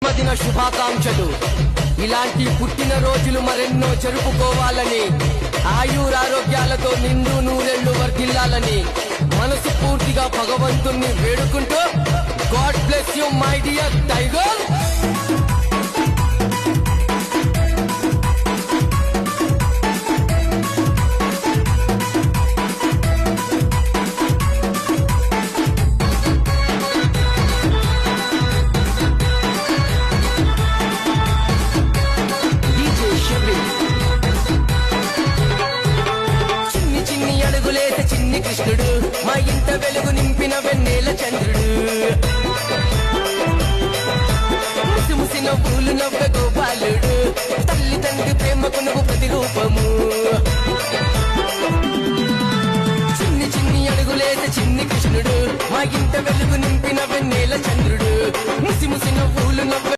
జన్మదిన శుభాకాంక్షలు. ఇలాంటి పుట్టిన రోజులు మరెన్నో జరుపుకోవాలని, ఆయురారోగ్యాలతో నిండు నూరెళ్లు వర్ధిల్లాలని మనసు పూర్తిగా భగవంతుణ్ణి వేడుకుంటూ, God bless you my dear tiger. చిన్ని కృష్ణుడు మా ఇంట వెలుగు నింపిన వెన్నెల చంద్రుడు, ముసి నవ్వులు నవ్వే గోపాలుడు, తల్లి తండ్రి ప్రేమకు నువ్వు ప్రతిరూపము. చిన్ని చిన్ని అడుగులేసే చిన్ని కృష్ణుడు మా ఇంట వెలుగు నింపిన వెన్నెల చంద్రుడు, ముసి నవ్వులు నవ్వే